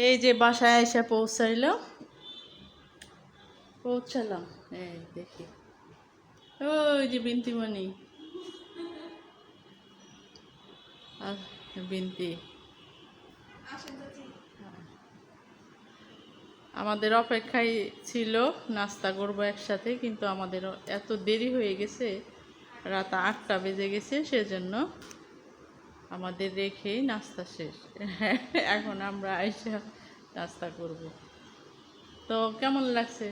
এই যে বাসায় এসে পৌঁছালাম। এই দেখি ওই যে বিন্তিমণি আর বিন্তি আমাদের অপেক্ষায় ছিল, নাস্তা করবো একসাথে, কিন্তু আমাদের এত দেরি হয়ে গেছে, রাত 8টা বেজে গেছে, সেজন্য আমাদের রেখেই নাস্তা শেষ। এখন আমরা আইসা নাস্তা করব। তো কেমন লাগছে?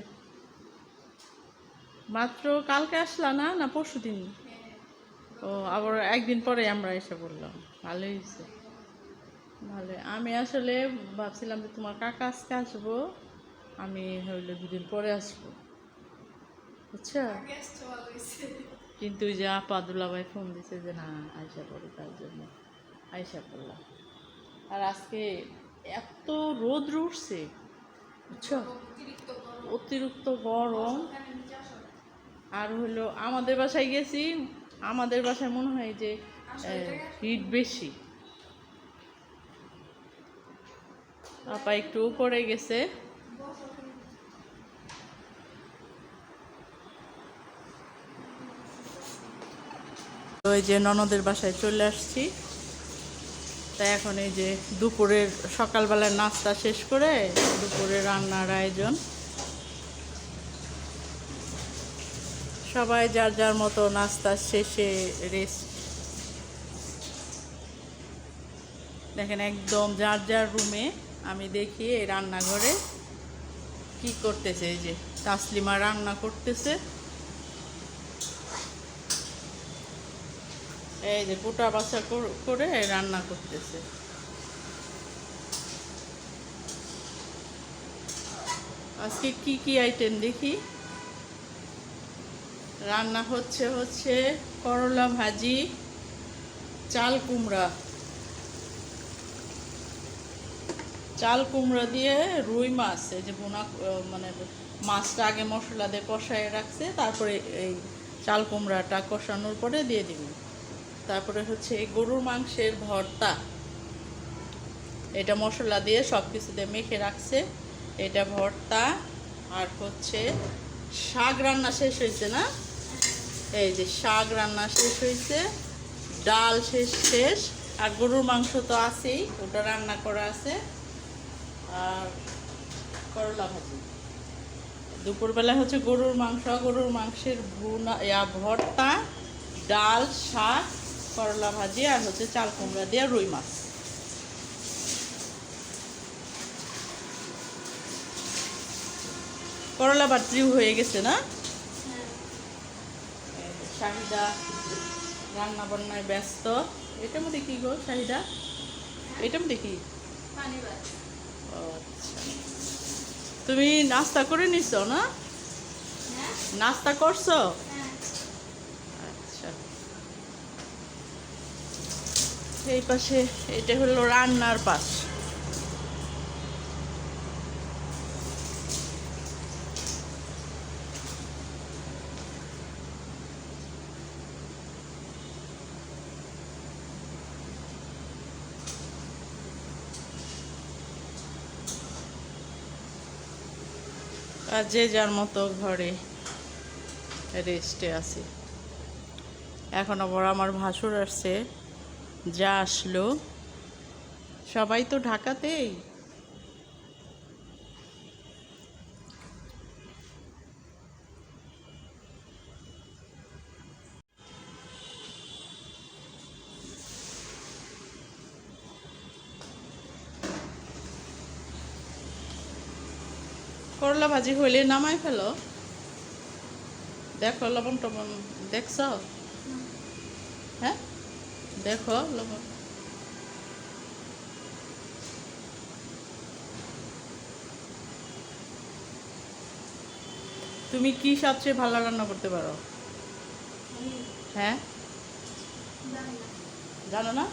মাত্র কালকে আসলা না না পরশু দিন? ও আবার একদিন পরে আমরা এসে বললাম। ভালোই হয়েছে, ভালো। আমি আসলে ভাবছিলাম যে তোমার কাকা আজকে আসবো, আমি হইলে 2 দিন পরে আসবো, বুঝছো। কিন্তু ওই যে আপা দুলাভাই ফোন দিছে যে না আয়সা পড়ে, তার জন্য আয়সা করলাম। আর আজকে এত রোদ উঠছে, বুঝছো, অতিরিক্ত গরম। আর হলো আমাদের বাসায় গেছি, আমাদের বাসায় মনে হয় যে হিট বেশি। আপা একটু উপরে গেছে। ওই যে ননদের বাসায় চলে আসছি। তাই এখন এই যে দুপুরের সকালবেলার নাস্তা শেষ করে দুপুরে রান্নার আয়োজন। সবাই যার যার মতো নাস্তা শেষে রেস্ট। দেখেন একদম যার যার রুমে। আমি দেখি এই রান্নাঘরে কি করতেছে, এই যে তাসলিমা রান্না করতেছে। এই যে গোটা বাছা করে রান্না করতেছে। আজকে কি কি আইটেম দেখি। রান্না হচ্ছে করলা ভাজি, চাল কুমড়া দিয়ে রুই মাছ, এই যে বোনা, মানে মাছটা আগে মশলা দিয়ে কষায় রাখছে, তারপরে এই চাল কুমড়াটা কষানোর পরে দিয়ে দিব। তারপরে হচ্ছে এই গরুর মাংসের ভর্তা, এটা মশলা দিয়ে সব কিছু দিয়ে মেখে রাখছে, এটা ভর্তা। আর হচ্ছে শাক রান্না শেষ হয়েছে না, এই যে শাক রান্না শেষ হয়েছে, ডাল শেষ। আর গরুর মাংস তো আছেই, ওটা রান্না করা আছে। আর করলা ভাজি। দুপুরবেলা হচ্ছে গরুর মাংসের ভর্তা, ডাল, শাক, করলা ভাজি, আর হচ্ছে চাল কুমড়া দিয়ে রুই মাছ। করলা ভাজিও হয়ে গেছে না। শাহিদা রান্না বান্নায় ব্যস্ত। এটার মধ্যে কি গো শাহিদা? এটার মধ্যে কি? আচ্ছা, তুমি নাস্তা করে নিছো না? নাস্তা করছো? আচ্ছা, এই পাশে এটা হলো রান্নার পাশ। আর যে যার মতো ঘরে রেস্টে আছে। এখন আবার আমার ভাসুর আসছে, যা আসলো। সবাই তো ঢাকাতেই। করলা ভাজি হইলে নামাই ফেলো। দেখো লবণ টবণ দেখছ? হ্যাঁ, দেখো লবণ। তুমি কি সবচেয়ে ভালো রান্না করতে পারো? হ্যাঁ, জানো না?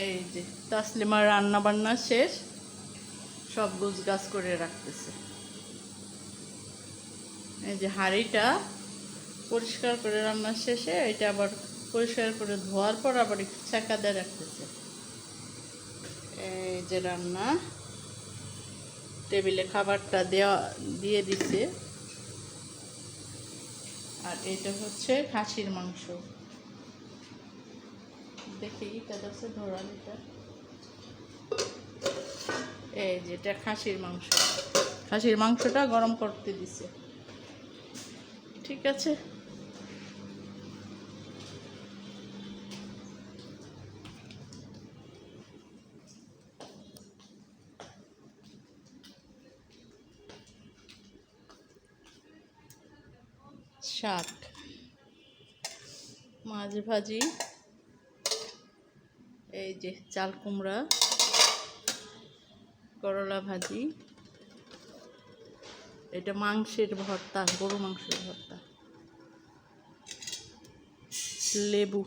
এই যে তাসলিমার রান্না বান্না শেষ, সব গোছগাছ করে রাখতেছে। এই যে হাঁড়িটা পরিষ্কার করে রান্না শেষে এটা আবার পরিষ্কার করে ধোয়ার পর আবার একটু চাকা দিয়ে রাখতেছে। এই যে রান্না, টেবিলে খাবারটা দিয়ে দিছে। আর এটা হচ্ছে খাসির মাংস। দেখি এটা হচ্ছে ধরান, এটা এই যেটা খাসির মাংস। খাসির মাংসটা গরম করতে দিছে। ঠিক আছে, শাক, মাছ ভাজি, এই যে চাল কুমড়া, করলা ভাজি, এটা মাংসের ভর্তা, গরু মাংসের ভর্তা, লেবু।